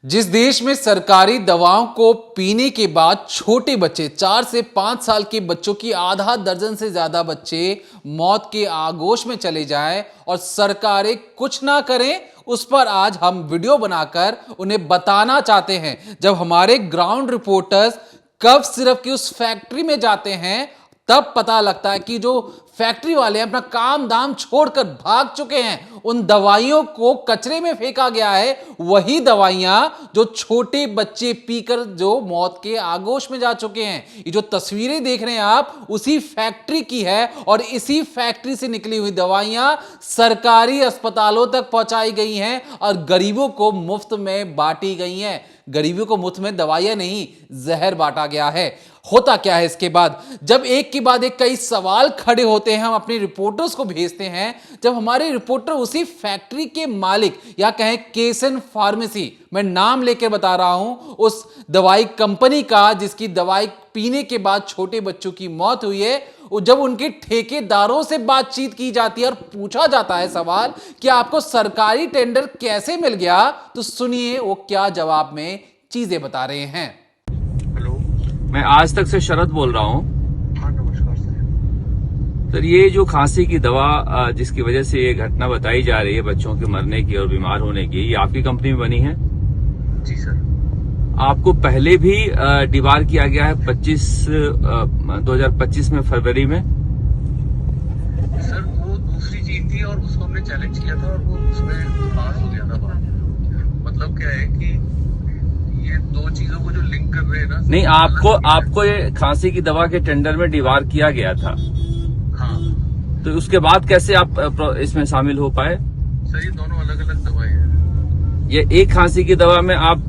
जिस देश में सरकारी दवाओं को पीने के बाद छोटे बच्चे 4 से 5 साल के बच्चों की आधा दर्जन से ज्यादा बच्चे मौत के आगोश में चले जाएं और सरकारें कुछ ना करें, उस पर आज हम वीडियो बनाकर उन्हें बताना चाहते हैं। जब हमारे ग्राउंड रिपोर्टर्स कफ सिरप की उस फैक्ट्री में जाते हैं तब पता लगता है कि जो फैक्ट्री वाले अपना काम दाम छोड़कर भाग चुके हैं। उन दवाइयों को कचरे में फेंका गया है, वही दवाइयां जो छोटे बच्चे पीकर जो मौत के आगोश में जा चुके हैं। ये जो तस्वीरें देख रहे हैं आप उसी फैक्ट्री की है और इसी फैक्ट्री से निकली हुई दवाइयां सरकारी अस्पतालों तक पहुंचाई गई हैं और गरीबों को मुफ्त में बांटी गई हैं। गरीबों को मुफ्त में दवाइयां नहीं, जहर बांटा गया है। होता क्या है इसके बाद? जब एक के बाद एक कई सवाल खड़े होते हैं, हम अपने रिपोर्टर्स को भेजते हैं। जब हमारे रिपोर्टर उसी फैक्ट्री के मालिक या कहें केसन फार्मेसी, मैं नाम लेकर बता रहा हूं, उस दवाई कंपनी का जिसकी दवाई पीने के बाद छोटे बच्चों की मौत हुई है, जब उनके ठेकेदारों से बातचीत की जाती है और पूछा जाता है सवाल कि आपको सरकारी टेंडर कैसे मिल गया, तो सुनिए वो क्या जवाब में चीजें बता रहे हैं। हेलो, मैं आज तक से शरद बोल रहा हूँ। हाँ नमस्कार सर। सर, ये जो खांसी की दवा जिसकी वजह से ये घटना बताई जा रही है बच्चों के मरने की और बीमार होने की, ये आपकी कंपनी में बनी है? जी सर। आपको पहले भी डिबार किया गया है 2025 में फरवरी में? सर वो दूसरी चीज थी और उसको हमने चैलेंज किया था और वो उसमें पास हो गया था बात। मतलब क्या है कि ये दो चीजों को जो लिंक कर रहे हैं ना। नहीं, आपको ये खांसी की दवा के टेंडर में डिबार किया गया था। हाँ, तो उसके बाद कैसे आप इसमें शामिल हो पाए? सर ये दोनों अलग अलग दवाएं हैं। ये एक खांसी की दवा में आप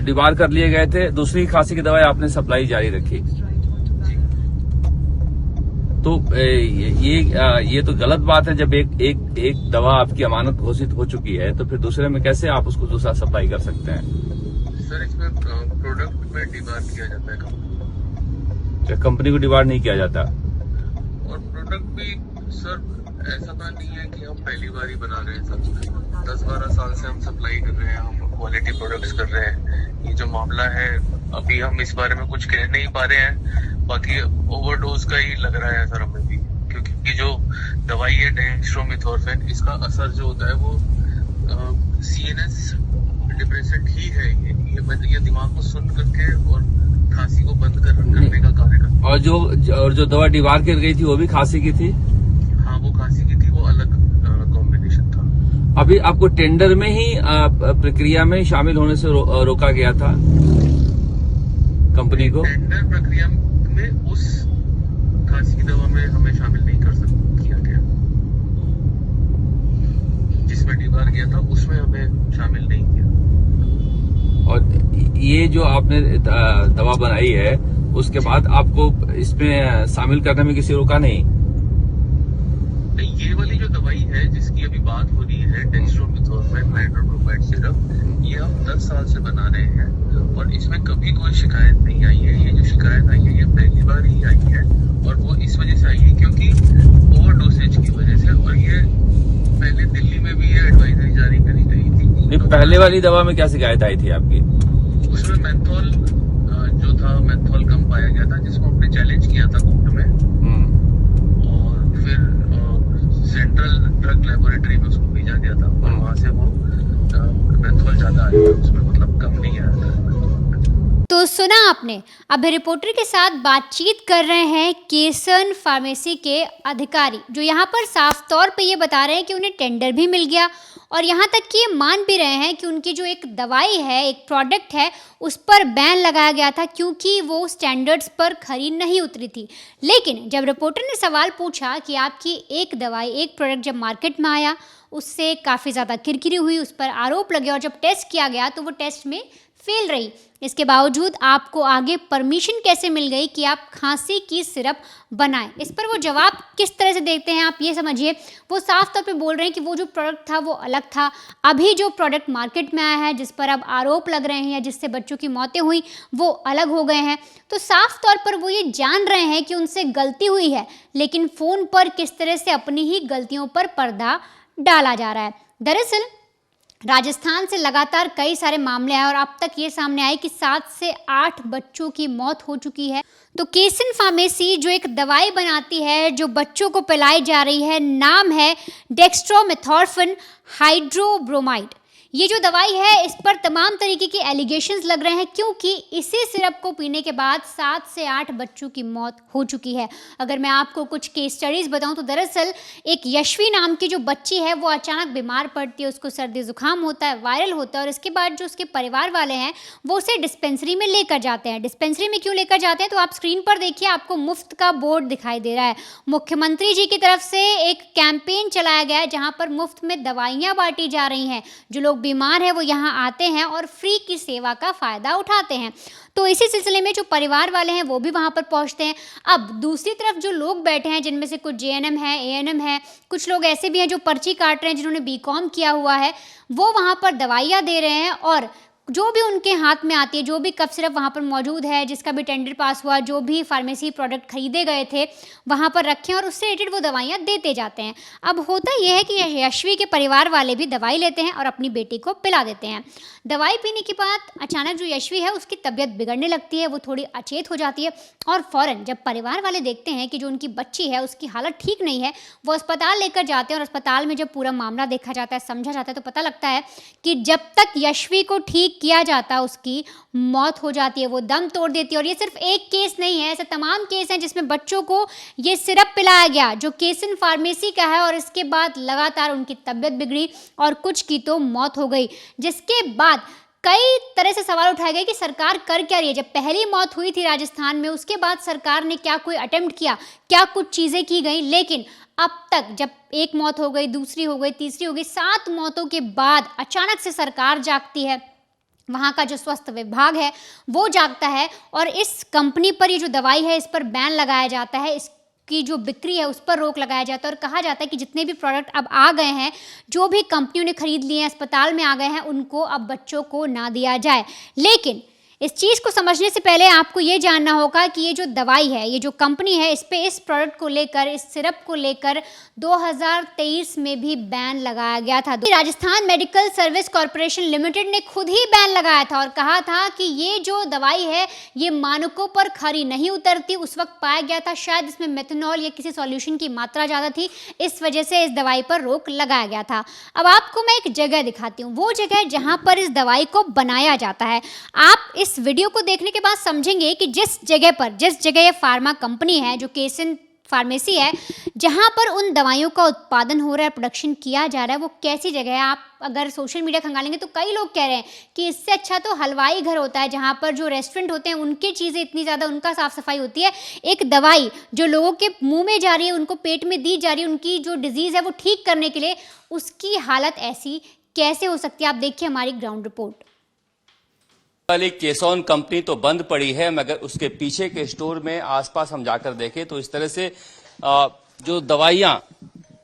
डिबार कर लिए गए थे, दूसरी खांसी की दवा आपने सप्लाई जारी रखी। तो ये तो गलत बात है। जब एक दवा आपकी अमानत घोषित हो चुकी है तो फिर दूसरे में कैसे आप उसको दूसरा सप्लाई कर सकते हैं? सर इसमें प्रोडक्ट में डिबार किया जाता है कंपनी। कंपनी को डिबार नहीं किया जाता। और प्रोडक्ट भी सर ऐसा तो नहीं है कि हम पहली बार ही बना रहे हैं। सर 10-12 साल से हम सप्लाई कर रहे हैं, हम क्वालिटी प्रोडक्ट्स कर रहे हैं। ये जो मामला है अभी हम इस बारे में कुछ कह नहीं पा रहे हैं, बाकी ओवरडोज का ही लग रहा है सर हमें भी, क्योंकि जो दवाई है डेक्स्ट्रोमेथोर्फिन, इसका असर जो होता है वो सीएनएस डिप्रेसेंट ही है। ये दिमाग को सुन करके और खांसी को बंद करने का कार्य करता है। और जो दवा डिबार कर गई थी वो भी खांसी की थी? हाँ वो खांसी की थी, वो अलग कॉम्बिनेशन था। अभी आपको टेंडर में ही प्रक्रिया में शामिल होने से रोका गया था कंपनी को? टेंडर प्रक्रिया में उस खांसी की दवा में हमें शामिल नहीं किया गया। जिसमें डिबार किया था उसमें हमें शामिल नहीं किया। और ये जो आपने दवा बनाई है उसके बाद आपको इसमें शामिल करने में किसी रोका नहीं? नहीं, ये वाली जो दवाई है जिसकी अभी बात हो रही है डेक्स्ट्रोमेथोर्फिन हाइड्रोक्लोराइड सिरप, ये हम 10 साल से बना रहे हैं और इसमें कभी कोई शिकायत नहीं आई है। ये जो शिकायत आई है ये पहली बार ही आई है और वो इस वजह से आई है क्योंकि ओवरडोसेज की वजह से। और ये पहले दिल्ली में भी ये एडवाइजरी जारी करी गई थी। पहले वाली दवा में क्या शिकायत आई थी आपकी? उसमें मेंथॉल जो था, मेंथॉल कम पाया गया था, जिसको हमने चैलेंज किया था कोर्ट में। और फिर सेंट्रल ड्रग लेबोरेटरी में उसको भेजा गया था और वहां से वो मेंथॉल ज्यादा आया था, उसमें मतलब कम नहीं आया था। तो सुना आपने। अब रिपोर्टर के साथ बातचीत कर रहे हैं केसन फार्मेसी के अधिकारी, जो यहाँ पर साफ तौर पे ये बता रहे हैं कि उन्हें टेंडर भी मिल गया और यहाँ तक कि ये मान भी रहे हैं कि उनकी जो एक दवाई है, एक प्रोडक्ट है, उस पर बैन लगाया गया था क्योंकि वो स्टैंडर्ड्स पर खरी नहीं उतरी थी। लेकिन जब रिपोर्टर ने सवाल पूछा कि आपकी एक दवाई, एक प्रोडक्ट जब मार्केट में आया उससे काफ़ी ज़्यादा किरकिरी हुई, उस पर आरोप लगे और जब टेस्ट किया गया तो वो टेस्ट में फेल रही, इसके बावजूद आपको आगे परमिशन कैसे मिल गई कि आप खांसी की सिरप बनाएं? इस पर वो जवाब किस तरह से देते हैं आप ये समझिए। वो साफ तौर पे बोल रहे हैं कि वो जो प्रोडक्ट था वो अलग था, अभी जो प्रोडक्ट मार्केट में आया है जिस पर अब आरोप लग रहे हैं या जिससे बच्चों की मौतें हुई वो अलग हो गए हैं। तो साफ तौर पर वो ये जान रहे हैं कि उनसे गलती हुई है, लेकिन फ़ोन पर किस तरह से अपनी ही गलतियों पर पर्दा डाला जा रहा है। दरअसल राजस्थान से लगातार कई सारे मामले आए और अब तक ये सामने आए कि 7 से 8 बच्चों की मौत हो चुकी है। तो केसन फार्मेसी जो एक दवाई बनाती है जो बच्चों को पिलाई जा रही है, नाम है डेक्स्ट्रोमेथॉर्फिन हाइड्रोब्रोमाइड। ये जो दवाई है इस पर तमाम तरीके के एलिगेशंस लग रहे हैं क्योंकि इसी सिरप को पीने के बाद 7 से 8 बच्चों की मौत हो चुकी है। अगर मैं आपको कुछ केस स्टडीज़ बताऊं तो दरअसल एक यशवी नाम की जो बच्ची है वो अचानक बीमार पड़ती है, उसको सर्दी जुकाम होता है, वायरल होता है और इसके बाद जो उसके परिवार वाले हैं वो उसे डिस्पेंसरी में लेकर जाते हैं। डिस्पेंसरी में क्यों लेकर जाते हैं तो आप स्क्रीन पर देखिए, आपको मुफ्त का बोर्ड दिखाई दे रहा है। मुख्यमंत्री जी की तरफ से एक कैंपेन चलाया गया है जहाँ पर मुफ्त में दवाइयाँ बांटी जा रही हैं। जो लोग बीमार है वो यहाँ आते हैं और फ्री की सेवा का फ़ायदा उठाते हैं। तो इसी सिलसिले में जो परिवार वाले हैं वो भी वहाँ पर पहुँचते हैं। अब दूसरी तरफ जो लोग बैठे हैं जिनमें से कुछ JNM है, ANM है, कुछ लोग ऐसे भी हैं जो पर्ची काट रहे हैं जिन्होंने BCom किया हुआ है, वो वहाँ पर दवाइयाँ दे रहे हैं और जो भी उनके हाथ में आती है, जो भी कफ सिरप वहाँ पर मौजूद है, जिसका भी टेंडर पास हुआ, जो भी फार्मेसी प्रोडक्ट खरीदे गए थे वहाँ पर रखें और उससे रिलेटेड वो दवाइयाँ देते जाते हैं। अब होता यह है कि यशवी के परिवार वाले भी दवाई लेते हैं और अपनी बेटी को पिला देते हैं। दवाई पीने के बाद अचानक जो यशवी है उसकी तबीयत बिगड़ने लगती है, वो थोड़ी अचेत हो जाती है और फ़ौरन जब परिवार वाले देखते हैं कि जो उनकी बच्ची है उसकी हालत ठीक नहीं है, वो अस्पताल लेकर जाते हैं और अस्पताल में जब पूरा मामला देखा जाता है, समझा जाता है तो पता लगता है कि जब तक यशवी को ठीक किया जाता उसकी मौत हो जाती है, वो दम तोड़ देती है। और ये सिर्फ एक केस नहीं है, ऐसे तमाम केस हैं जिसमें बच्चों को ये सिरप पिलाया गया जो केसन फार्मेसी का है और इसके बाद लगातार उनकी तबीयत बिगड़ी और कुछ की तो मौत हो गई, जिसके बाद कई तरह से सवाल उठाए गए कि सरकार कर क्या रही है। जब पहली मौत हुई थी राजस्थान में उसके बाद सरकार ने क्या कोई अटेम्प्ट किया, क्या कुछ चीज़ें की गई, लेकिन अब तक जब एक मौत हो गई, दूसरी हो गई, तीसरी हो गई, 7 मौतों के बाद अचानक से सरकार जागती है, वहाँ का जो स्वास्थ्य विभाग है वो जागता है और इस कंपनी पर ये जो दवाई है इस पर बैन लगाया जाता है, इसकी जो बिक्री है उस पर रोक लगाया जाता है और कहा जाता है कि जितने भी प्रोडक्ट अब आ गए हैं, जो भी कंपनियों ने खरीद लिए हैं, अस्पताल में आ गए हैं, उनको अब बच्चों को ना दिया जाए। लेकिन इस चीज़ को समझने से पहले आपको ये जानना होगा कि ये जो दवाई है, ये जो कंपनी है, इस पे इस प्रोडक्ट को लेकर, इस सिरप को लेकर 2023 में भी बैन लगाया गया था। Rajasthan medical service corporation limited ने खुद ही बैन लगाया था और कहा था कि ये जो दवाई है ये मानकों पर खरी नहीं उतरती। उस वक्त पाया गया था शायद इसमें मेथनॉल या किसी सॉल्यूशन की मात्रा ज़्यादा थी, इस वजह से इस दवाई पर रोक लगाया गया था। अब आपको मैं एक जगह दिखाती हूँ, वो जगह जहाँ पर इस दवाई को बनाया जाता है। आप इस वीडियो को देखने के बाद समझेंगे कि जिस जगह ये फार्मा कंपनी है जो केसन फार्मेसी है, जहां पर उन दवाइयों का उत्पादन हो रहा है, प्रोडक्शन किया जा रहा है, वो कैसी जगह है। आप अगर सोशल मीडिया खंगालेंगे तो कई लोग कह रहे हैं कि इससे अच्छा तो हलवाई घर होता है, जहां पर जो रेस्टोरेंट होते हैं उनकी चीज़ें इतनी ज़्यादा, उनका साफ सफाई होती है। एक दवाई जो लोगों के मुंह में जा रही है, उनको पेट में दी जा रही है, उनकी जो डिजीज़ है वो ठीक करने के लिए, उसकी हालत ऐसी कैसे हो सकती है। आप देखिए हमारी ग्राउंड रिपोर्ट। वाली केसॉन कंपनी तो बंद पड़ी है, मगर उसके पीछे के स्टोर में आसपास हम जाकर देखें तो इस तरह से जो दवाइयां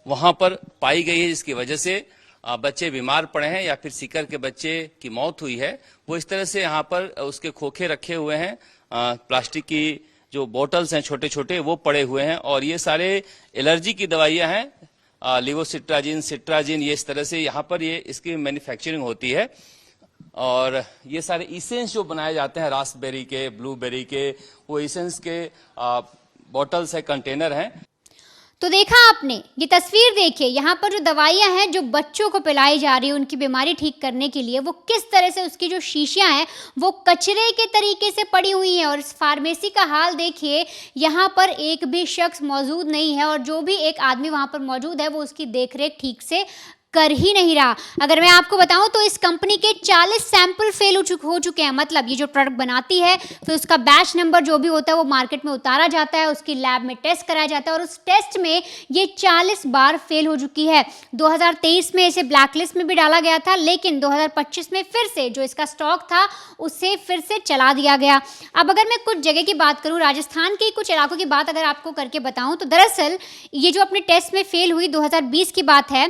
वहां पर पाई गई है जिसकी वजह से बच्चे बीमार पड़े हैं या फिर सीकर के बच्चे की मौत हुई है, वो इस तरह से यहाँ पर उसके खोखे रखे हुए हैं। प्लास्टिक की जो बोटल्स हैं छोटे छोटे वो पड़े हुए हैं और ये सारे एलर्जी की दवाइयां हैं, लिवोसिट्राजिन, सिट्राजिन, ये इस तरह से यहाँ पर ये इसकी मैन्युफैक्चरिंग होती है। और ये सारे इसेंस जो बनाए जाते हैं रास्पबेरी के, ब्लूबेरी के, वो इसेंस के बॉटल्स है, कंटेनर हैं। तो देखा आपने, ये तस्वीर देखिए, यहाँ पर जो दवाइयाँ हैं जो बच्चों को पिलाई जा रही है उनकी बीमारी ठीक करने के लिए, वो किस तरह से उसकी जो शीशियाँ हैं वो कचरे के तरीके से पड़ी हुई हैं। और इस फार्मेसी का हाल देखिए, यहाँ पर एक भी शख्स मौजूद नहीं है और जो भी एक आदमी वहाँ पर मौजूद है वो उसकी देखरेख ठीक से कर ही नहीं रहा। अगर मैं आपको बताऊं तो इस कंपनी के 40 सैंपल फेल हो चुके हैं। मतलब ये जो प्रोडक्ट बनाती है फिर उसका बैच नंबर जो भी होता है वो मार्केट में उतारा जाता है, उसकी लैब में टेस्ट कराया जाता है और उस टेस्ट में ये 40 बार फेल हो चुकी है। 2023 में इसे ब्लैकलिस्ट में भी डाला गया था, लेकिन 2025 में फिर से जो इसका स्टॉक था उसे फिर से चला दिया गया। अब अगर मैं कुछ जगह की बात करूँ, राजस्थान के कुछ इलाकों की बात अगर आपको करके बताऊँ तो दरअसल ये जो अपने टेस्ट में फेल हुई 2020 की बात है,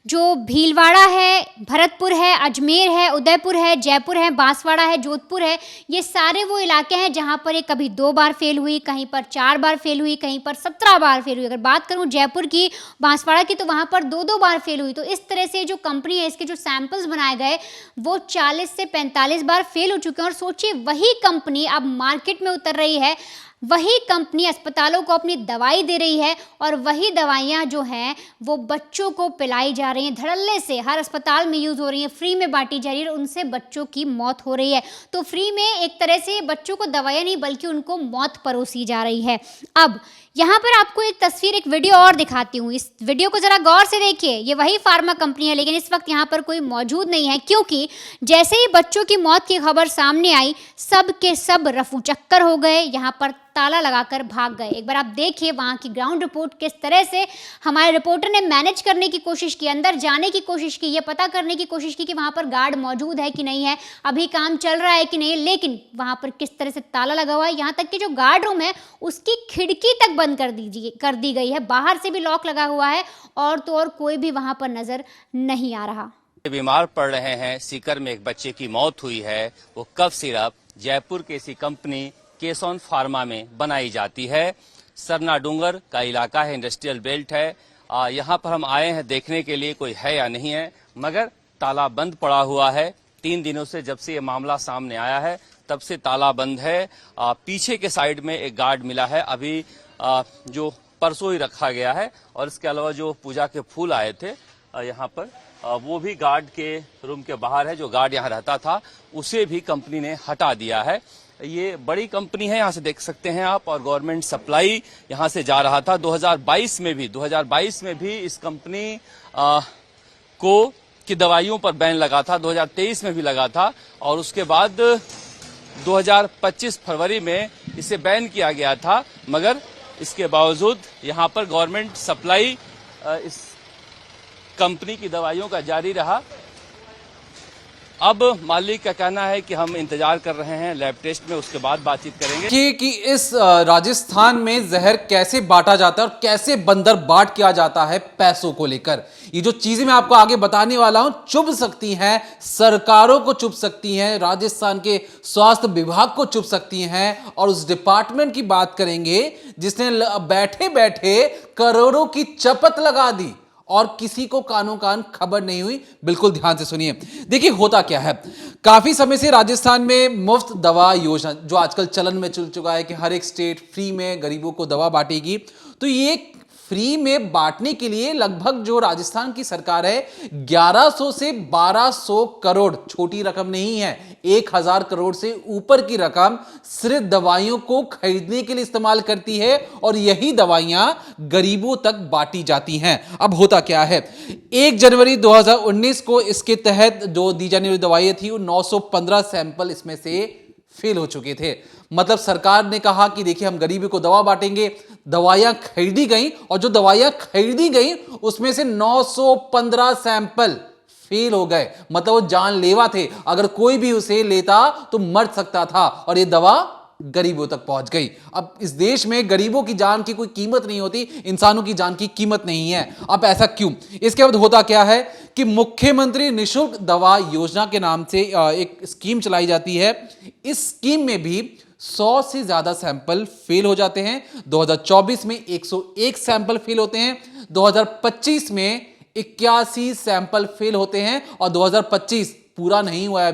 जो भीलवाड़ा है, भरतपुर है, अजमेर है, उदयपुर है, जयपुर है, बांसवाड़ा है, जोधपुर है, ये सारे वो इलाके हैं जहाँ पर ये कभी 2 बार फेल हुई, कहीं पर 4 बार फेल हुई, कहीं पर 17 बार फेल हुई। अगर बात करूँ जयपुर की, बांसवाड़ा की, तो वहाँ पर 2-2 बार फेल हुई। तो इस तरह से जो कंपनी है, इसके जो सैंपल्स बनाए गए वो 40 से 45 बार फेल हो चुके हैं। और सोचिए, वही कंपनी अब मार्केट में उतर रही है, वही कंपनी अस्पतालों को अपनी दवाई दे रही है, और वही दवाइयाँ जो हैं वो बच्चों को पिलाई जा रही हैं धड़ल्ले से, हर अस्पताल में यूज़ हो रही हैं, फ्री में बांटी जा रही है, और उनसे बच्चों की मौत हो रही है। तो फ्री में एक तरह से बच्चों को दवाइयाँ नहीं बल्कि उनको मौत परोसी जा रही है। अब यहाँ पर आपको एक तस्वीर, एक वीडियो और दिखाती हूँ। इस वीडियो को ज़रा गौर से देखिए। ये वही फार्मा कंपनी है, लेकिन इस वक्त यहाँ पर कोई मौजूद नहीं है, क्योंकि जैसे ही बच्चों की मौत की खबर सामने आई, सब के सब रफू चक्कर हो गए, यहाँ पर ताला लगाकर भाग गए। एक बार आप देखिए वहाँ की ग्राउंड रिपोर्ट, किस तरह से हमारे रिपोर्टर ने मैनेज करने की कोशिश की, अंदर जाने की कोशिश की, ये पता करने की कोशिश की कि वहाँ पर गार्ड मौजूद है कि नहीं है, अभी काम चल रहा है कि नहीं, लेकिन वहाँ पर किस तरह से ताला लगा हुआ है। यहाँ तक कि जो गार्ड रूम है उसकी खिड़की तक बंद कर दी गई है, बाहर से भी लॉक लगा हुआ है, और तो और कोई भी वहाँ पर नजर नहीं आ रहा। बीमार पड़ रहे हैं। सीकर में एक बच्चे की मौत हुई है। वो कफ सिरप जयपुर की इसी कंपनी केसॉन फार्मा में बनाई जाती है। सरना डूंगर का इलाका है, इंडस्ट्रियल बेल्ट है। यहाँ पर हम आए हैं देखने के लिए कोई है या नहीं है, मगर ताला बंद पड़ा हुआ है। 3 दिनों से जब से ये मामला सामने आया है तब से ताला बंद है। पीछे के साइड में एक गार्ड मिला है, अभी जो परसों ही रखा गया है, और इसके अलावा जो पूजा के फूल आए थे यहाँ पर, वो भी गार्ड के रूम के बाहर है। जो गार्ड यहाँ रहता था उसे भी कंपनी ने हटा दिया है। ये बड़ी कंपनी है, यहाँ से देख सकते हैं आप, और गवर्नमेंट सप्लाई यहाँ से जा रहा था। 2022 में भी इस कंपनी की दवाइयों पर बैन लगा था, 2023 में भी लगा था, और उसके बाद 2025 फरवरी में इसे बैन किया गया था। मगर इसके बावजूद यहाँ पर गवर्नमेंट सप्लाई इस कंपनी की दवाइयों का जारी रहा। अब मालिक का कहना है कि हम इंतजार कर रहे हैं लैब टेस्ट में, उसके बाद बातचीत करेंगे कि इस राजस्थान में जहर कैसे बांटा जाता है और कैसे बंदर बाट किया जाता है पैसों को लेकर। ये जो चीजें मैं आपको आगे बताने वाला हूं, चुभ सकती हैं सरकारों को, चुभ सकती हैं राजस्थान के स्वास्थ्य विभाग को, चुभ सकती हैं। और उस डिपार्टमेंट की बात करेंगे जिसने बैठे बैठे करोड़ों की चपत लगा दी और किसी को कानो कान खबर नहीं हुई। बिल्कुल ध्यान से सुनिए। देखिए होता क्या है, काफी समय से राजस्थान में मुफ्त दवा योजना जो आजकल चलन में चल चुका है कि हर एक स्टेट फ्री में गरीबों को दवा बांटेगी, तो ये फ्री में बांटने के लिए लगभग जो राजस्थान की सरकार है 1100 से 1200 करोड़, छोटी रकम नहीं है, 1000 करोड़ से ऊपर की रकम सिर्फ दवाइयों को खरीदने के लिए इस्तेमाल करती है, और यही दवाइयां गरीबों तक बांटी जाती हैं। अब होता क्या है, 1 जनवरी 2019 को इसके तहत जो दी जाने वाली दवाइयां थी, वो 915 सैंपल इसमें से फेल हो चुके थे। मतलब सरकार ने कहा कि देखिए हम गरीबी को दवा बांटेंगे, दवाइयां खरीदी गई, और जो दवाइयां खरीदी गई उसमें से 915 सैंपल फेल हो गए। मतलब वो जानलेवा थे, अगर कोई भी उसे लेता तो मर सकता था, और ये दवा गरीबों तक पहुंच गई। अब इस देश में गरीबों की जान की कोई कीमत नहीं होती, इंसानों की जान की कीमत नहीं है। अब ऐसा क्यों? इसके बाद होता क्या है कि मुख्यमंत्री निःशुल्क दवा योजना के नाम से एक स्कीम चलाई जाती है। इस स्कीम में भी 100 से ज्यादा सैंपल फेल हो जाते हैं। 2024 में 101 सैंपल फेल होते हैं, 2025 में 81 सैंपल फेल होते हैं, और 2025 पूरा नहीं हुआ है,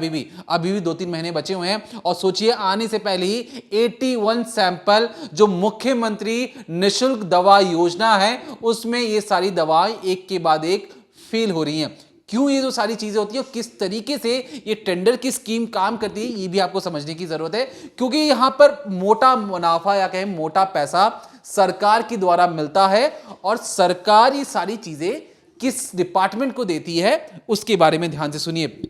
अभी भी 2-3 महीने बचे हुए हैं। और सोचिए आने से पहले ही 81 सैंपल जो मुख्यमंत्री निःशुल्क दवा योजना है उसमें ये सारी दवाएं एक के बाद एक फेल हो रही हैं। क्यों ये जो सारी चीजें होती है, किस तरीके से ये टेंडर की स्कीम काम करती है, ये भी आपको समझने की जरूरत है। क्योंकि यहां पर मोटा मुनाफा या कहें मोटा पैसा सरकार के द्वारा मिलता है, और सरकार ये सारी चीजें किस डिपार्टमेंट को देती है उसके बारे में ध्यान से सुनिए।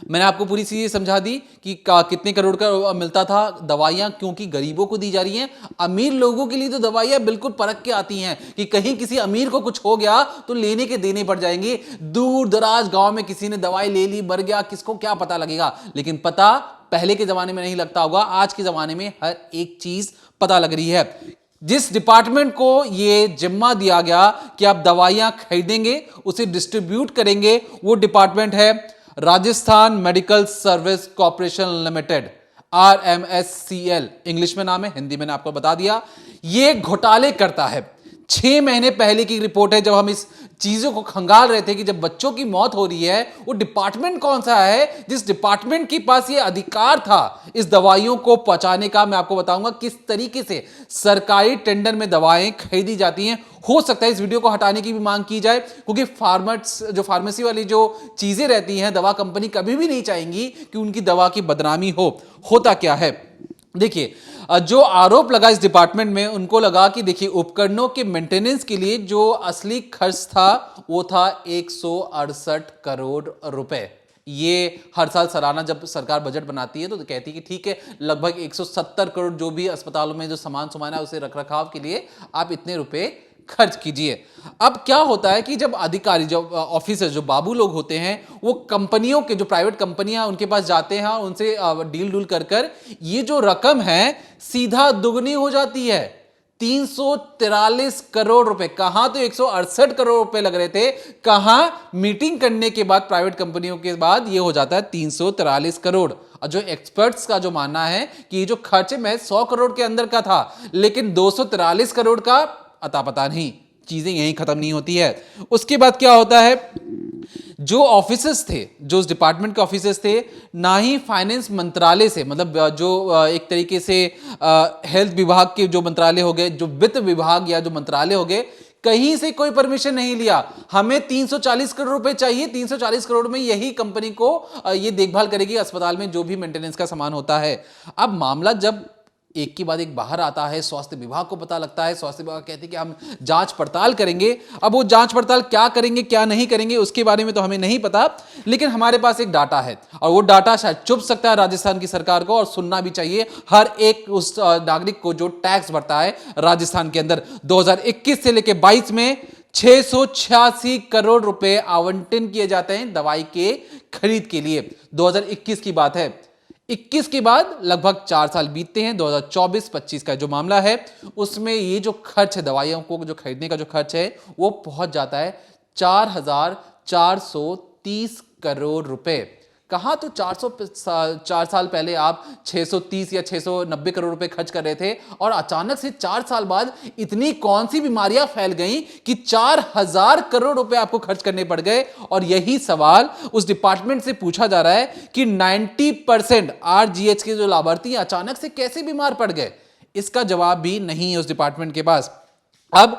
मैंने आपको पूरी चीजें समझा दी कि कितने करोड़ का मिलता था दवाइयां, क्योंकि गरीबों को दी जा रही हैं। अमीर लोगों के लिए तो दवाइयां बिल्कुल परख के आती हैं कि कहीं किसी अमीर को कुछ हो गया तो लेने के देने पड़ जाएंगे। दूर दराज गांव में किसी ने दवाई ले ली, मर गया, किसको क्या पता लगेगा। लेकिन पता पहले के जमाने में नहीं लगता होगा, आज के जमाने में हर एक चीज पता लग रही है। जिस डिपार्टमेंट को ये जिम्मा दिया गया कि आप दवाइयां खरीदेंगे, उसे डिस्ट्रीब्यूट करेंगे, वो डिपार्टमेंट है Rajasthan medical service corporation limited, RMSCL English में नाम है, हिंदी मैंने आपको बता दिया। ये घोटाले करता है। 6 महीने पहले की रिपोर्ट है, जब हम इस चीजों को खंगाल रहे थे कि जब बच्चों की मौत हो रही है, वो डिपार्टमेंट कौन सा है जिस डिपार्टमेंट के पास ये अधिकार था इस दवाइयों को पहुंचाने का। मैं आपको बताऊंगा किस तरीके से सरकारी टेंडर में दवाएं खरीदी जाती हैं। हो सकता है इस वीडियो को हटाने की भी मांग की जाए, क्योंकि फार्मेसी वाली जो चीजें रहती हैं, दवा कंपनी कभी भी नहीं चाहेंगी कि उनकी दवा की बदनामी हो। होता क्या है, देखिए, जो आरोप लगा इस डिपार्टमेंट में, उनको लगा कि देखिए उपकरणों के मेंटेनेंस के लिए जो असली खर्च था वो था 168 करोड़ रुपए। ये हर साल सालाना जब सरकार बजट बनाती है तो कहती है कि ठीक है, लगभग 170 करोड़ जो भी अस्पतालों में जो सामान है उसे रखरखाव के लिए आप इतने रुपए खर्च कीजिए। अब क्या होता है कि जब अधिकारी, जो ऑफिसर, जो बाबू लोग होते हैं, वो कंपनियों के, जो प्राइवेट कंपनियां उनके पास जाते हैं, उनसे डील कर ये जो रकम है सीधा दुगनी हो जाती है। 343 करोड़ रुपए, कहां तो 168 करोड़ रुपए लग रहे थे, कहां मीटिंग करने के बाद प्राइवेट कंपनियों के बाद ये हो जाता है 343 करोड़। और जो एक्सपर्ट्स का जो मानना है कि ये जो खर्च है महज 100 करोड़ के अंदर का था, लेकिन 243 करोड़ का अता पता नहीं, चीजें यहीं खत्म नहीं होती है। उसके बाद क्या होता है, जो ऑफिसर्स थे, जो उस डिपार्टमेंट के ऑफिसर्स थे, ना ही फाइनेंस मंत्रालय से, मतलब जो एक तरीके से हेल्थ विभाग के जो मंत्रालय हो गए, जो वित्त विभाग या जो मंत्रालय हो गए, कहीं से कोई परमिशन नहीं लिया। हमें 340 करोड़ रुपए चाहिए, 340 करोड़ में यही कंपनी को ये देखभाल करेगी अस्पताल में जो भी मेंटेनेंस का सामान होता है। अब मामला जब एक के बाद एक बाहर आता है, स्वास्थ्य विभाग को पता लगता है, स्वास्थ्य विभाग कहते हैं कि हम जांच पड़ताल करेंगे। अब वो जांच पड़ताल क्या करेंगे क्या नहीं करेंगे उसके बारे में तो हमें नहीं पता, लेकिन हमारे पास एक डाटा है और वो डाटा शायद चुभ सकता है राजस्थान की सरकार को, और सुनना भी चाहिए हर एक उस नागरिक को जो टैक्स भरता है राजस्थान के अंदर। 2021 से लेकर 22 में 686 करोड़ रुपए आवंटन किए जाते हैं दवाई के खरीद के लिए। 2021 की बात है। 21 के बाद लगभग 4 साल बीतते हैं। 2024-25 का जो मामला है उसमें ये जो खर्च है, दवाइयों को जो खरीदने का जो खर्च है, वो पहुंच जाता है 4,430 करोड़ रुपए। कहां तो 4 साल पहले आप 630 या 690 करोड़ रुपए खर्च कर रहे थे, और अचानक से 4 साल बाद इतनी कौन सी बीमारियां फैल गई कि 4,000 करोड़ रुपए आपको खर्च करने पड़ गए। और यही सवाल उस डिपार्टमेंट से पूछा जा रहा है कि 90% RGH के जो लाभार्थी अचानक से कैसे बीमार पड़ गए, इसका जवाब भी नहीं है उस डिपार्टमेंट के पास। अब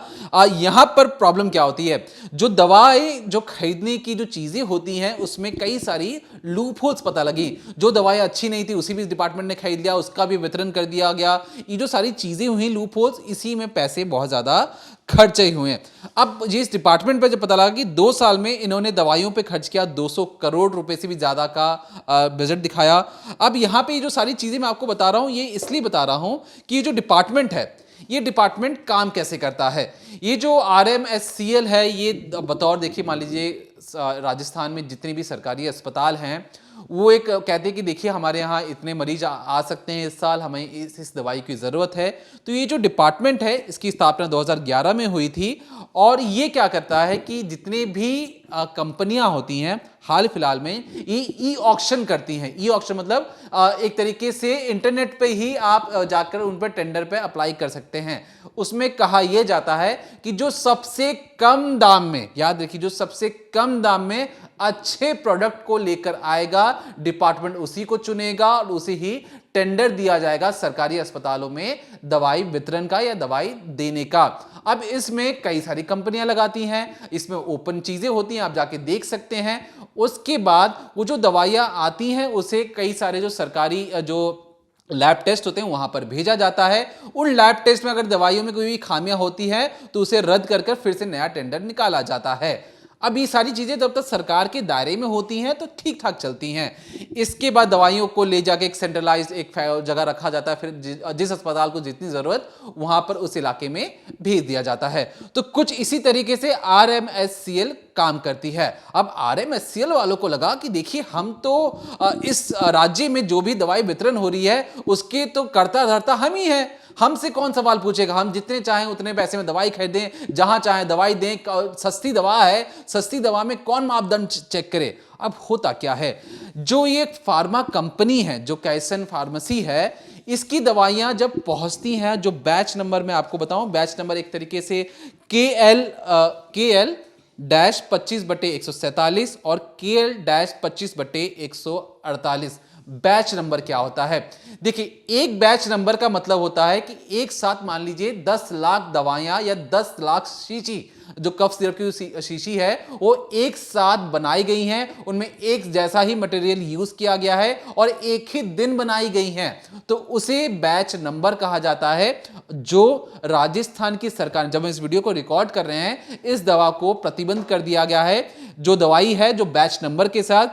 यहां पर प्रॉब्लम क्या होती है, जो दवाएं जो खरीदने की जो चीजें होती हैं उसमें कई सारी लूपहोल्स पता लगी। जो दवाएं अच्छी नहीं थी उसी भी डिपार्टमेंट ने खरीद लिया, उसका भी वितरण कर दिया गया। ये जो सारी चीजें हुई लूपहोल्स, इसी में पैसे बहुत ज्यादा खर्चे हुए हैं। अब जिस डिपार्टमेंट पर जब पता लगा कि 2 साल में इन्होंने दवाइयों पे खर्च किया 200 करोड़ रुपए से भी ज्यादा का बजट दिखाया। अब यहां पे ये जो सारी चीजें मैं आपको बता रहा हूं, ये इसलिए बता रहा हूं कि ये जो डिपार्टमेंट है, ये डिपार्टमेंट काम कैसे करता है। ये जो RMSCL है, ये बतौर, देखिए मान लीजिए राजस्थान में जितने भी सरकारी अस्पताल हैं, वो एक कहते हैं कि देखिए हमारे यहाँ इतने मरीज आ सकते हैं इस साल, हमें इस दवाई की ज़रूरत है। तो ये जो डिपार्टमेंट है इसकी स्थापना 2011 में हुई थी, और ये क्या करता है कि जितने भी कंपनियां होती हैं हाल फिलहाल में ये ई ऑक्शन करती हैं। ई ऑक्शन मतलब एक तरीके से इंटरनेट पे ही आप जाकर उन पर टेंडर पे अप्लाई कर सकते हैं। उसमें कहा यह जाता है कि जो सबसे कम दाम में, याद रखिए, जो सबसे कम दाम में अच्छे प्रोडक्ट को लेकर आएगा, डिपार्टमेंट उसी को चुनेगा और उसे ही टेंडर दिया जाएगा सरकारी अस्पतालों में दवाई वितरण का या दवाई देने का। अब इसमें कई सारी कंपनियां लगाती हैं, इसमें ओपन चीजें होती हैं, आप जाके देख सकते हैं। उसके बाद वो जो दवाइयां आती हैं उसे कई सारे जो सरकारी जो लैब टेस्ट होते हैं वहां पर भेजा जाता है। उन लैब टेस्ट में अगर दवाइयों में कोई भी खामियां होती हैं तो उसे रद्द कर फिर से नया टेंडर निकाला जाता है। अब ये सारी चीजें जब तक सरकार के दायरे में होती हैं तो ठीक ठाक चलती हैं। इसके बाद दवाइयों को ले जाके एक सेंट्रलाइज्ड एक जगह रखा जाता है, फिर जिस अस्पताल को जितनी जरूरत वहां पर उस इलाके में भेज दिया जाता है। तो कुछ इसी तरीके से RMSCL काम करती है। अब RMSCL वालों को लगा कि देखिए हम तो इस राज्य में जो भी दवाई वितरण हो रही है उसके तो कर्ता धर्ता हम ही हैं, हमसे कौन सवाल पूछेगा? हम जितने चाहें उतने पैसे में दवाई खरीदें, जहां चाहें दवाई दें, सस्ती दवा है, सस्ती दवा में कौन मापदंड चेक करे? अब होता क्या है, जो ये फार्मा कंपनी है, जो कैसन फार्मेसी है, इसकी दवाइयां जब पहुंचती हैं, जो बैच नंबर मैं आपको बताऊं, बैच नंबर एक तरीके से KL-25/147 और KL-25/148। बैच नंबर क्या होता है? देखिए, एक बैच नंबर का मतलब होता है कि एक साथ मान लीजिए 10 लाख दवाइयां या 10 लाख शीशी, जो कफ सिरप की शीशी है वो एक साथ बनाई गई हैं, उनमें एक जैसा ही मटेरियल यूज किया गया है और एक ही दिन बनाई गई हैं, तो उसे बैच नंबर कहा जाता है। जो राजस्थान की सरकार, जब हम इस वीडियो को रिकॉर्ड कर रहे हैं, इस दवा को प्रतिबंध कर दिया गया है। जो दवाई है जो बैच नंबर के साथ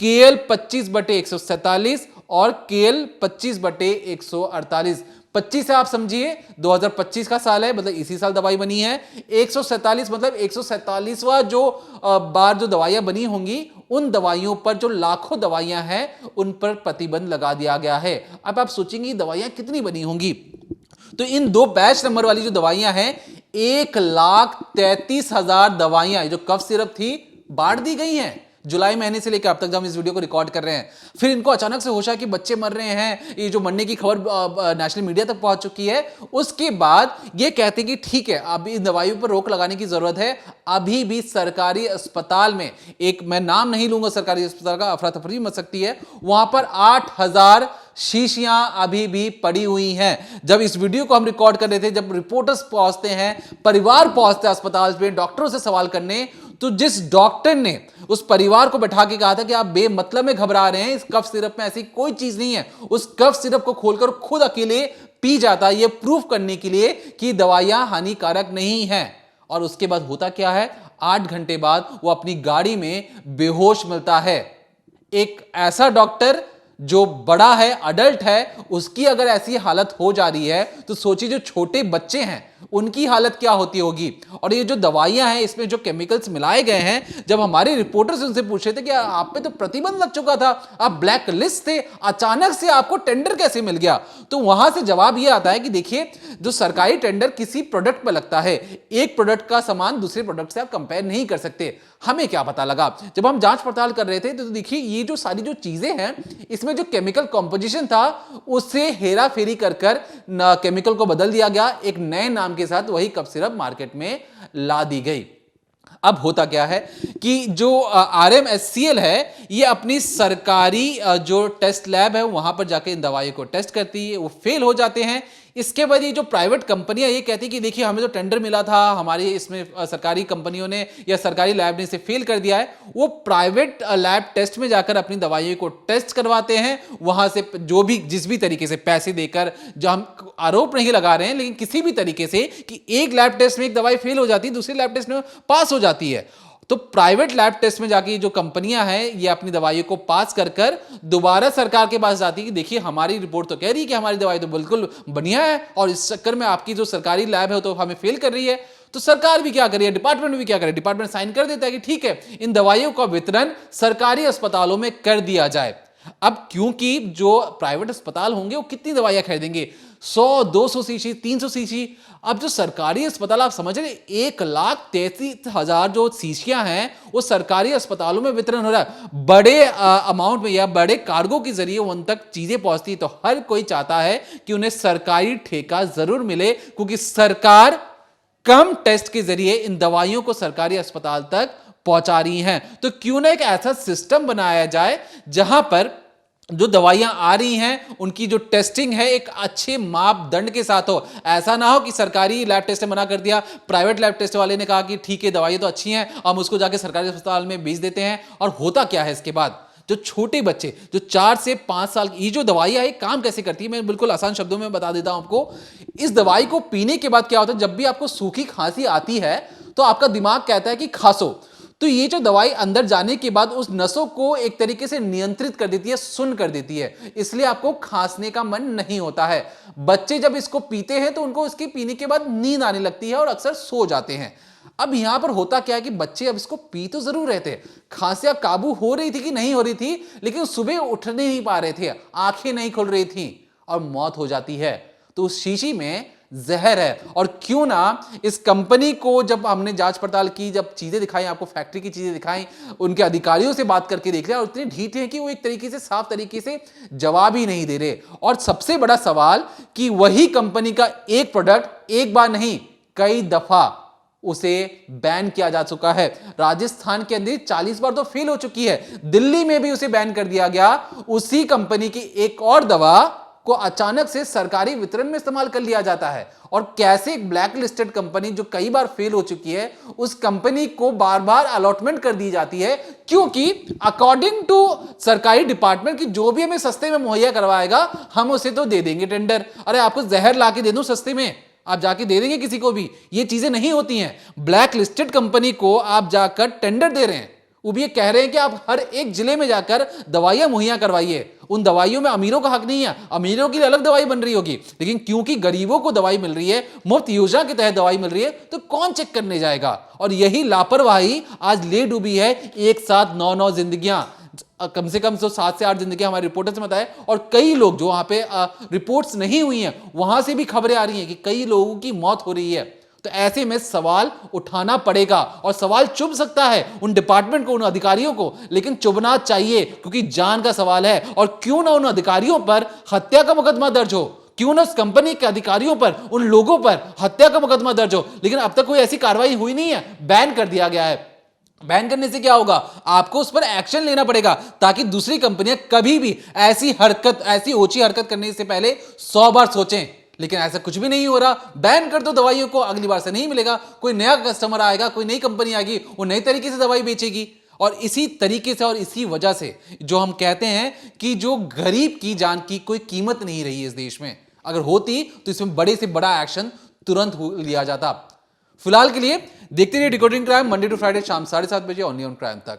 KL-25/147 और KL-25/148। 25 से आप समझिए 2025 का साल है, मतलब इसी साल दवाई बनी है। 147 मतलब 147वां जो बार जो दवाइयां बनी होंगी, उन दवाइयों पर, जो लाखों दवाइयां हैं, उन पर प्रतिबंध लगा दिया गया है। अब आप सोचेंगे दवाइयां कितनी बनी होंगी, तो इन दो बैच नंबर वाली जो दवाइयां हैं, 1,33,000 दवाइयां जो कफ सिरप थी बांट दी गई हैं जुलाई महीने से लेकर अब तक, जब हम इस वीडियो को रिकॉर्ड कर रहे हैं। फिर इनको अचानक से होश आया कि बच्चे मर रहे हैं, ये जो मरने की खबर नेशनल मीडिया तक पहुंच चुकी है। उसके बाद ये कहते हैं कि ठीक है, अब इन दवाइयों पर रोक लगाने की जरूरत है। अभी भी सरकारी अस्पताल में, एक मैं नाम नहीं लूंगा सरकारी अस्पताल का, अफरा तफरी मच सकती है, वहां पर 8,000 शीशियां अभी भी पड़ी हुई हैं। जब इस वीडियो को हम रिकॉर्ड कर रहे थे, जब रिपोर्टर्स पहुंचते हैं, परिवार पहुंचते हैं अस्पताल में डॉक्टरों से सवाल करने, तो जिस डॉक्टर ने उस परिवार को बैठा के कहा था कि आप बेमतलब में घबरा रहे हैं, इस कफ सिरप में ऐसी कोई चीज नहीं है, उस कफ सिरप को खोलकर खुद अकेले पी जाता, यह प्रूफ करने के लिए कि दवाइयां हानिकारक नहीं हैं। और उसके बाद होता क्या है, 8 घंटे बाद वो अपनी गाड़ी में बेहोश मिलता है। एक ऐसा डॉक्टर जो बड़ा है, अडल्ट है, उसकी अगर ऐसी हालत हो जा रही है, तो सोचिए जो छोटे बच्चे हैं उनकी हालत क्या होती होगी। और ये जो दवाइयां हैं, इसमें जो केमिकल्स मिलाए गए हैं, जब हमारे रिपोर्टर्स उनसे पूछ रहे थे कि आप पे तो प्रतिबंध लग चुका था, आप ब्लैक लिस्ट थे, अचानक से आपको टेंडर कैसे मिल गया, तो वहां से जवाब यह आता है कि देखिए, जो सरकारी टेंडर किसी प्रोडक्ट पर लगता है, एक प्रोडक्ट का सामान दूसरे प्रोडक्ट से आप कंपेयर नहीं कर सकते। हमें क्या पता लगा, जब हम जांच पड़ताल कर रहे थे, तो देखिए ये जो सारी जो चीजें हैं, इसमें जो केमिकल कॉम्पोजिशन था, उससे हेरा फेरी कर केमिकल को बदल दिया गया, एक नए नाम के साथ वही कफ सिरप मार्केट में ला दी गई। अब होता क्या है कि जो RMSCL है, ये अपनी सरकारी जो टेस्ट लैब है, वहां पर जाकर इन दवाइयों को टेस्ट करती है, वो फेल हो जाते हैं। इसके बाद ये जो प्राइवेट कंपनियां ये कहती है कि देखिए, हमें जो टेंडर मिला था, हमारी इसमें सरकारी कंपनियों ने या सरकारी लैब ने इसे फेल कर दिया है। वो प्राइवेट लैब टेस्ट में जाकर अपनी दवाइयों को टेस्ट करवाते हैं, वहां से जो भी जिस भी तरीके से पैसे देकर, जो हम आरोप नहीं लगा रहे हैं, लेकिन किसी भी तरीके से कि एक लैब टेस्ट में एक दवाई फेल हो जाती है, दूसरी लैब टेस्ट में पास हो जाती है, तो प्राइवेट लैब टेस्ट में जाके जो कंपनियां हैं, ये अपनी दवाइयों को पास कर दोबारा सरकार के पास जाती है कि देखिए, हमारी रिपोर्ट तो कह रही है कि हमारी दवाई तो बिल्कुल बढ़िया है, और इस चक्कर में आपकी जो सरकारी लैब है तो हमें फेल कर रही है। तो सरकार भी क्या कर रही है, डिपार्टमेंट भी क्या करे, डिपार्टमेंट साइन कर देता है कि ठीक है, इन दवाइयों का वितरण सरकारी अस्पतालों में कर दिया जाए। अब क्योंकि जो प्राइवेट अस्पताल होंगे वो कितनी दवाइयां खरीदेंगे, 100, 200 शीशी, 300 शीशी। अब जो सरकारी अस्पताल, आप समझ रहे, 1,33,000 जो शीशियां हैं, वो सरकारी अस्पतालों में वितरण हो रहा है। बड़े अमाउंट में या बड़े कार्गो के जरिए उन तक चीजें पहुंचती, तो हर कोई चाहता है कि उन्हें सरकारी ठेका जरूर मिले, क्योंकि सरकार कम टेस्ट के जरिए इन दवाइयों को सरकारी अस्पताल तक पहुंचा रही हैं। तो क्यों ना एक ऐसा सिस्टम बनाया जाए जहां पर जो दवाइयां आ रही हैं, उनकी जो टेस्टिंग है एक अच्छे मापदंड के साथ हो। ऐसा ना हो कि सरकारी लैब टेस्ट ने मना कर दिया, प्राइवेट लैब टेस्ट वाले ने कहा कि ठीक है, दवाइयां तो अच्छी हैं, हम उसको जाके सरकारी अस्पताल में भेज देते हैं। और होता क्या है इसके बाद, जो छोटे बच्चे, जो 4 से 5 साल की, ये जो दवाइयां है काम कैसे करती है, मैं बिल्कुल आसान शब्दों में बता देता हूं आपको। इस दवाई को पीने के बाद क्या होता है, जब भी आपको सूखी खांसी आती है, तो आपका दिमाग कहता है कि खांसो, तो ये जो दवाई अंदर जाने के बाद उस नसों को एक तरीके से नियंत्रित कर देती है, सुन्न कर देती है, इसलिए आपको खांसने का मन नहीं होता है। बच्चे जब इसको पीते हैं तो उनको इसके पीने के बाद नींद आने लगती है और अक्सर सो जाते हैं। अब यहां पर होता क्या है कि बच्चे अब इसको पी तो जरूर रहे थे, खांसियां काबू हो रही थी कि नहीं हो रही थी, लेकिन सुबह उठ नहीं पा रहे थे, आंखें नहीं खुल रही थी और मौत हो जाती है। तो उस शीशी में जहर है। और क्यों ना इस कंपनी को जब हमने जांच पड़ताल की, जब चीजें दिखाई, आपको फैक्ट्री की चीजें दिखाई, उनके अधिकारियों से बात करके देख लिया, और इतने ढीठ हैं कि वो एक तरीके से साफ तरीके से जवाब ही नहीं दे रहे। और सबसे बड़ा सवाल कि वही कंपनी का एक प्रोडक्ट एक बार नहीं कई दफा उसे बैन किया जा चुका है। राजस्थान के अंदर 40 बार तो फेल हो चुकी है, दिल्ली में भी उसे बैन कर दिया गया। उसी कंपनी की एक और दवा को अचानक से सरकारी वितरण में इस्तेमाल कर लिया जाता है। और कैसे एक ब्लैक लिस्टेड कंपनी जो कई बार फेल हो चुकी है, उस कंपनी को बार बार अलॉटमेंट कर दी जाती है, क्योंकि अकॉर्डिंग टू सरकारी डिपार्टमेंट की जो भी हमें सस्ते में मुहैया करवाएगा हम उसे तो दे देंगे टेंडर। अरे आपको जहर ला के दे दूं सस्ते में, आप जाके दे देंगे किसी को भी? ये चीजें नहीं होती हैं। ब्लैक लिस्टेड कंपनी को आप जाकर टेंडर दे रहे हैं, वो भी ये कह रहे हैं कि आप हर एक जिले में जाकर दवाइयां मुहैया करवाइए। उन दवाइयों में अमीरों का हक नहीं है, अमीरों की अलग दवाई बन रही होगी, लेकिन क्योंकि गरीबों को दवाई मिल रही है, मुफ्त योजना के तहत दवाई मिल रही है, तो कौन चेक करने जाएगा? और यही लापरवाही आज ले डूबी है एक साथ 9 जिंदगियां, कम से कम 7 से 8 जिंदगियां हमारे रिपोर्टर से बताए। और कई लोग जो वहां पे रिपोर्ट्स नहीं हुई हैं, वहां से भी खबरें आ रही हैं कि कई लोगों की मौत हो रही है। तो ऐसे में सवाल उठाना पड़ेगा, और सवाल चुभ सकता है उन डिपार्टमेंट को, उन अधिकारियों को, लेकिन चुभना चाहिए क्योंकि जान का सवाल है। और क्यों ना उन अधिकारियों पर हत्या का मुकदमा दर्ज हो, क्यों ना उस कंपनी के अधिकारियों पर, उन लोगों पर हत्या का मुकदमा दर्ज हो, लेकिन अब तक कोई ऐसी कार्रवाई हुई नहीं है, बैन कर दिया गया है। बैन करने से क्या होगा? आपको उस पर एक्शन लेना पड़ेगा, ताकि दूसरी कंपनियां कभी भी ऐसी ओछी हरकत करने से पहले 100 बार सोचें। लेकिन ऐसा कुछ भी नहीं हो रहा। बैन कर दो दवाइयों को, अगली बार से नहीं मिलेगा, कोई नया कस्टमर आएगा, कोई नई कंपनी आएगी, वो नई तरीके से दवाई बेचेगी। और इसी तरीके से और इसी वजह से जो हम कहते हैं कि जो गरीब की जान की कोई कीमत नहीं रही इस देश में, अगर होती तो इसमें बड़े से बड़ा एक्शन तुरंत लिया जाता। फिलहाल के लिए देखते रहिए decoding crime, Monday to Friday शाम 7:30 बजे ओनली ऑन क्राइम तक।